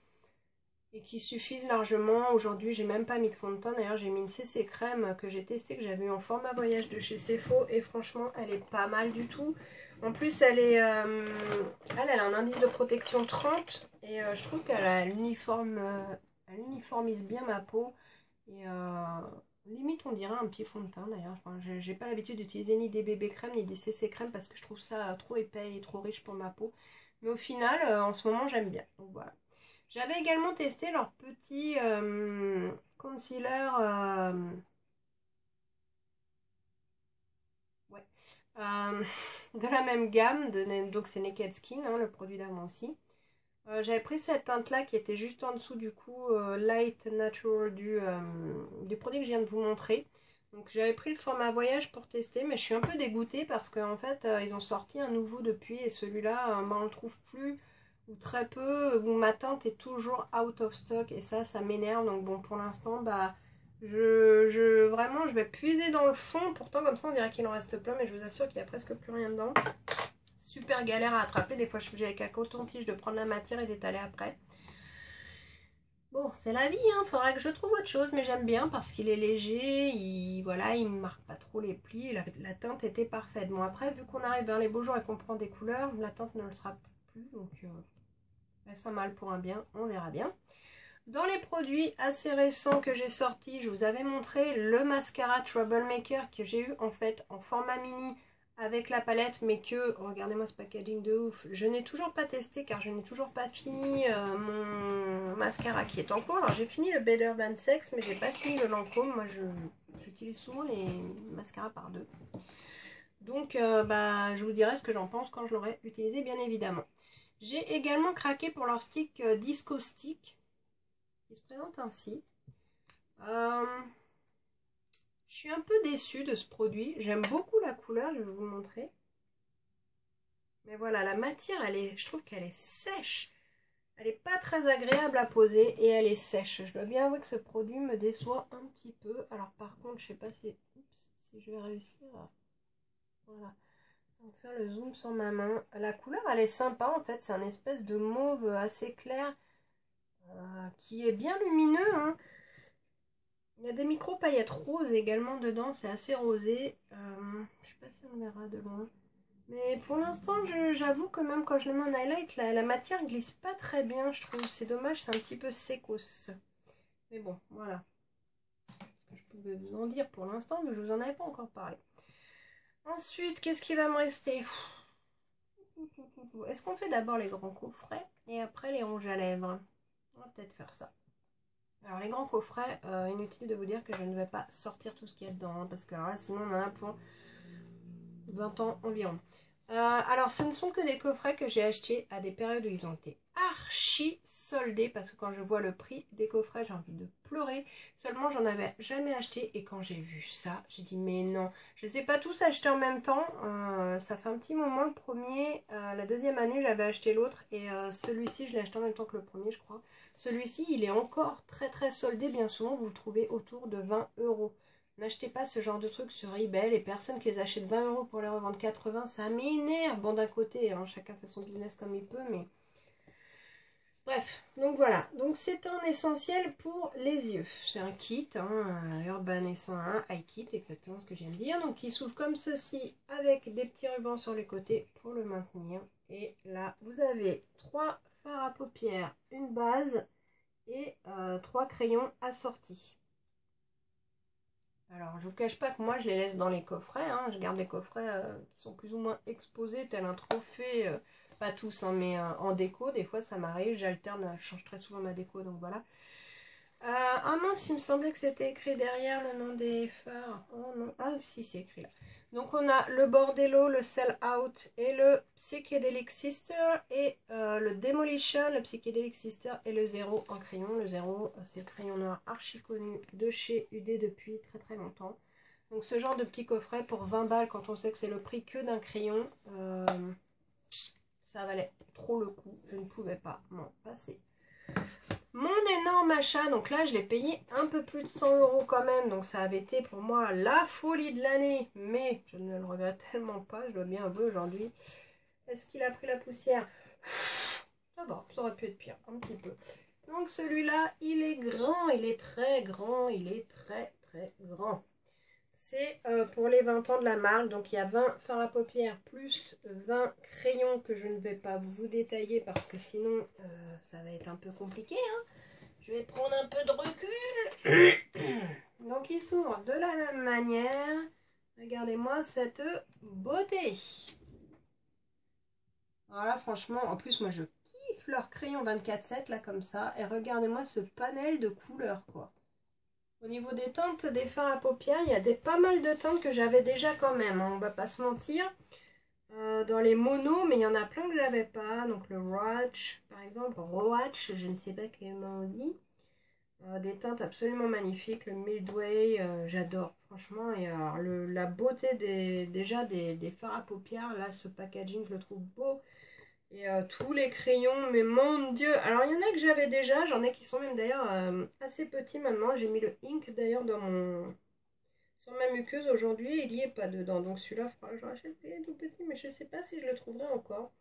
et qui suffisent largement. Aujourd'hui, j'ai même pas mis de fond de teint. D'ailleurs, j'ai mis une CC crème que j'ai testée, que j'avais eu en format voyage de chez Cefo. Et franchement, elle est pas mal du tout. En plus, elle a un indice de protection 30. Et je trouve qu'elle elle uniformise bien ma peau. Et limite, on dirait un petit fond de teint d'ailleurs. Enfin, j'ai pas l'habitude d'utiliser ni des bébés crèmes ni des CC crèmes parce que je trouve ça trop épais et trop riche pour ma peau. Mais au final, en ce moment, j'aime bien. Donc voilà. J'avais également testé leur petit concealer. Ouais. De la même gamme. Donc c'est Naked Skin, hein, le produit d'avant aussi. J'avais pris cette teinte là qui était juste en dessous du coup Light Natural du produit que je viens de vous montrer. Donc j'avais pris le format voyage pour tester, mais je suis un peu dégoûtée parce qu'en fait ils ont sorti un nouveau depuis et celui-là on le trouve plus ou très peu, où ma teinte est toujours out of stock et ça m'énerve. Donc bon, pour l'instant bah vraiment je vais puiser dans le fond, pourtant comme ça on dirait qu'il en reste plein, mais je vous assure qu'il n'y a presque plus rien dedans. Super galère à attraper, des fois je suis avec un coton-tige de prendre la matière et d'étaler après. Bon, c'est la vie, hein. Faudrait que je trouve autre chose, mais j'aime bien parce qu'il est léger, voilà, il me marque pas trop les plis, la teinte était parfaite. Bon après, vu qu'on arrive vers les beaux jours et qu'on prend des couleurs, la teinte ne le sera peut-être plus, donc est-ce un mal pour un bien, on verra bien. Dans les produits assez récents que j'ai sortis, je vous avais montré le mascara Troublemaker que j'ai eu en fait en format mini avec la palette, mais que, regardez-moi ce packaging de ouf, je n'ai toujours pas testé car je n'ai toujours pas fini mon mascara qui est en cours. Alors j'ai fini le Better Than Sex, mais j'ai pas fini le Lancôme. Moi j'utilise souvent les mascaras par deux. Donc bah, je vous dirai ce que j'en pense quand je l'aurai utilisé, bien évidemment. J'ai également craqué pour leur stick Disco Stick. qui se présente ainsi. Je suis un peu déçue de ce produit. J'aime beaucoup la couleur, je vais vous le montrer. Mais voilà, la matière, je trouve qu'elle est sèche. Elle n'est pas très agréable à poser et elle est sèche. Je dois bien avouer que ce produit me déçoit un petit peu. Alors par contre, je sais pas si je vais réussir à... Voilà. Donc faire le zoom sur ma main. La couleur, elle est sympa en fait. C'est un espèce de mauve assez clair qui est bien lumineux. Hein. Il y a des micro-paillettes roses également dedans. C'est assez rosé. Je sais pas si on verra de loin. Mais pour l'instant, j'avoue que même quand je le mets en highlight, la matière glisse pas très bien, je trouve. C'est dommage, c'est un petit peu secos. Mais bon, voilà. Ce que je pouvais vous en dire pour l'instant, mais je vous en avais pas encore parlé. Ensuite, qu'est-ce qui va me rester? Est-ce qu'on fait d'abord les grands coffrets et après les rouges à lèvres? On va peut-être faire ça. Alors les grands coffrets, inutile de vous dire que je ne vais pas sortir tout ce qu'il y a dedans, hein, parce que alors là, sinon on en a pour 20 ans environ. Alors ce ne sont que des coffrets que j'ai achetés à des périodes où ils ont été archi soldés, parce que quand je vois le prix des coffrets j'ai envie de pleurer. Seulement j'en avais jamais acheté et quand j'ai vu ça j'ai dit mais non, je ne les ai pas tous achetés en même temps. Ça fait un petit moment le premier, la deuxième année j'avais acheté l'autre et celui-ci je l'ai acheté en même temps que le premier je crois. Celui-ci il est encore très très soldé, bien souvent vous le trouvez autour de 20 €. N'achetez pas ce genre de trucs sur eBay, les personnes qui les achètent 20 € pour les revendre 80, ça m'énerve. Bon, d'un côté, hein, chacun fait son business comme il peut, mais... Bref, donc voilà. Donc c'est un essentiel pour les yeux. C'est un kit, hein, un Urban S101 Eye Kit, exactement ce que je viens de dire. Donc il s'ouvre comme ceci, avec des petits rubans sur les côtés pour le maintenir. Et là, vous avez 3 fards à paupières, une base et 3 crayons assortis. Alors, je vous cache pas que moi, je les laisse dans les coffrets. Hein. Je garde les coffrets qui sont plus ou moins exposés, tel un trophée. Pas tous, hein, mais en déco. Des fois, ça m'arrive. J'alterne, je change très souvent ma déco, donc voilà. Ah mince, il me semblait que c'était écrit derrière le nom des phares. Oh non, ah si, c'est écrit là. Donc on a le Bordello, le Sell Out et le Psychedelic Sister et le Demolition, le Psychedelic Sister et le Zéro en crayon. Le Zéro, c'est le crayon noir archi connu de chez UD depuis très très longtemps. Donc ce genre de petit coffret pour 20 balles quand on sait que c'est le prix que d'un crayon, ça valait trop le coup. Je ne pouvais pas m'en passer. Mon énorme achat, donc là je l'ai payé un peu plus de 100 € quand même, donc ça avait été pour moi la folie de l'année, mais je ne le regrette tellement pas, je dois bien avouer aujourd'hui. Est-ce qu'il a pris la poussière? Ça va, ça aurait pu être pire, un petit peu. Donc celui-là, il est grand, il est très grand, il est très très grand. C'est pour les 20 ans de la marque, donc il y a 20 fards à paupières plus 20 crayons que je ne vais pas vous détailler parce que sinon ça va être un peu compliqué. Hein. Je vais prendre un peu de recul. Donc il s'ouvre de la même manière. Regardez-moi cette beauté. Voilà, franchement, en plus moi je kiffe leur crayon 24/7 là comme ça. Et regardez-moi ce panel de couleurs quoi. Au niveau des teintes des fards à paupières, il y a pas mal de teintes que j'avais déjà quand même, hein, on va pas se mentir. Dans les monos, mais il y en a plein que j'avais pas. Donc le Roach, par exemple, Roach, je ne sais pas comment on dit. Des teintes absolument magnifiques, le Midway, j'adore, franchement. Et alors, la beauté des fards à paupières, là, ce packaging, je le trouve beau. Et tous les crayons, mais mon dieu. Alors il y en a que j'avais déjà, j'en ai qui sont même d'ailleurs assez petits maintenant. J'ai mis le ink d'ailleurs sur ma muqueuse aujourd'hui, il n'y est pas dedans. Donc celui-là, je rachète, il est tout petit, mais je sais pas si je le trouverai encore.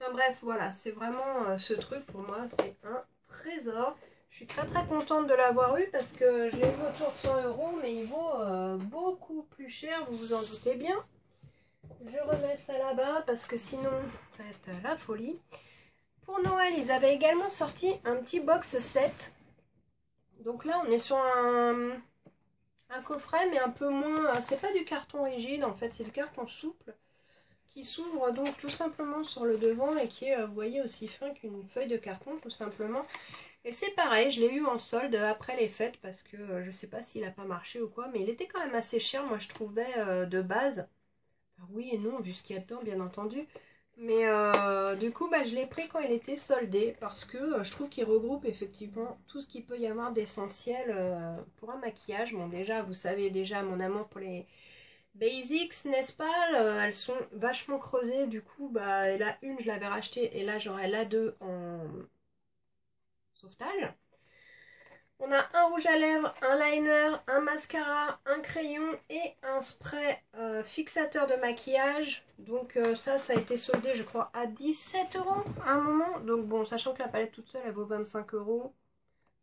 Enfin bref, voilà, c'est vraiment ce truc pour moi, c'est un trésor. Je suis très très contente de l'avoir eu parce que je l'ai eu autour de 100 €, mais il vaut beaucoup plus cher, vous vous en doutez bien. Je remets ça là-bas parce que sinon ça va être la folie. Pour Noël, ils avaient également sorti un petit box set. Donc là, on est sur un coffret, mais un peu moins... C'est pas du carton rigide, en fait, c'est du carton souple qui s'ouvre donc tout simplement sur le devant et qui est, vous voyez, aussi fin qu'une feuille de carton, tout simplement. Et c'est pareil, je l'ai eu en solde après les fêtes parce que je sais pas s'il a pas marché ou quoi, mais il était quand même assez cher, moi je trouvais de base. Enfin, oui et non, vu ce qu'il y a dedans, bien entendu. Mais du coup, bah, je l'ai pris quand il était soldé parce que je trouve qu'il regroupe effectivement tout ce qu'il peut y avoir d'essentiel pour un maquillage. Bon, déjà, vous savez déjà mon amour pour les basics, n'est-ce pas? Elles sont vachement creusées. Du coup, bah, la une, je l'avais rachetée et là, j'aurai la 2 en sauvetage. On a un rouge à lèvres, un liner, un mascara, un crayon et un spray fixateur de maquillage. Donc ça a été soldé je crois à 17 € à un moment. Donc bon, sachant que la palette toute seule elle vaut 25 €.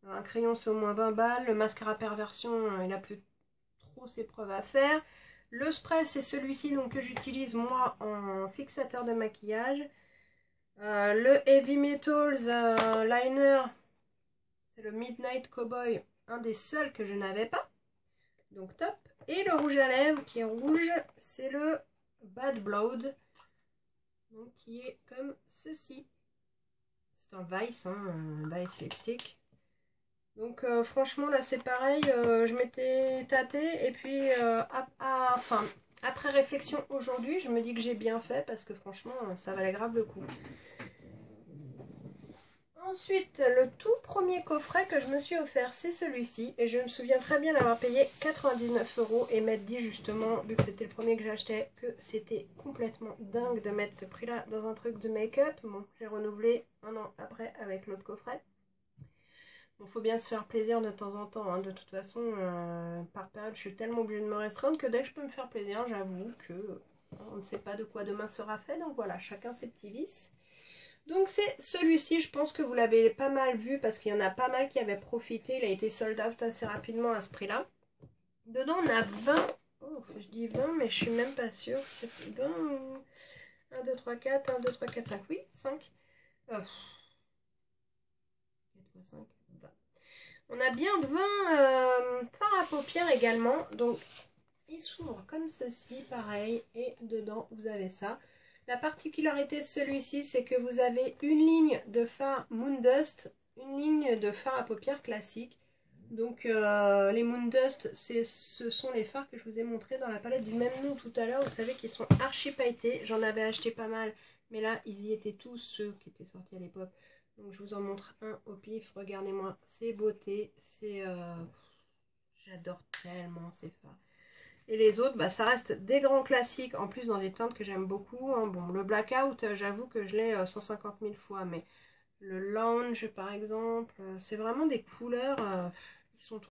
Un crayon c'est au moins 20 balles. Le mascara perversion il a plus trop ses preuves à faire. Le spray c'est celui-ci donc que j'utilise moi en fixateur de maquillage. Le Heavy Metals liner. C'est le Midnight Cowboy, un des seuls que je n'avais pas. Donc top. Et le rouge à lèvres qui est rouge, c'est le Bad Blood. Donc qui est comme ceci. C'est un Vice, hein, un Vice lipstick. Donc franchement là c'est pareil, je m'étais tâtée et puis enfin, après réflexion aujourd'hui, je me dis que j'ai bien fait parce que franchement ça valait grave le coup. Ensuite, le tout premier coffret que je me suis offert, c'est celui-ci. Et je me souviens très bien d'avoir payé 99 € et m'être dit justement, vu que c'était le premier que j'achetais, que c'était complètement dingue de mettre ce prix-là dans un truc de make-up. Bon, j'ai renouvelé un an après avec l'autre coffret. Bon, faut bien se faire plaisir de temps en temps. Hein. De toute façon, par période, je suis tellement obligée de me restreindre que dès que je peux me faire plaisir, j'avoue que on ne sait pas de quoi demain sera fait. Donc voilà, chacun ses petits vices. Donc c'est celui-ci, je pense que vous l'avez pas mal vu parce qu'il y en a pas mal qui avaient profité. Il a été sold out assez rapidement à ce prix-là. Dedans on a 20. Oh, je dis 20 mais je suis même pas sûre. C'est 20 ou... 1, 2, 3, 4, 1, 2, 3, 4, 5. Oui, 5. 4 fois 5, 20. On a bien 20 fards à paupières également. Donc il s'ouvre comme ceci, pareil. Et dedans vous avez ça. La particularité de celui-ci, c'est que vous avez une ligne de fard Moondust, une ligne de fard à paupières classique. Donc les Moondust, ce sont les fards que je vous ai montrés dans la palette du même nom tout à l'heure. Vous savez qu'ils sont archi pailletés. J'en avais acheté pas mal, mais là, ils y étaient tous, ceux qui étaient sortis à l'époque. Donc je vous en montre un au pif. Regardez-moi, c'est beauté. J'adore tellement ces fards. Et les autres, bah, ça reste des grands classiques, en plus dans des teintes que j'aime beaucoup. Hein. Bon, le Blackout, j'avoue que je l'ai 150 000 fois, mais le Lounge, par exemple, c'est vraiment des couleurs, ils sont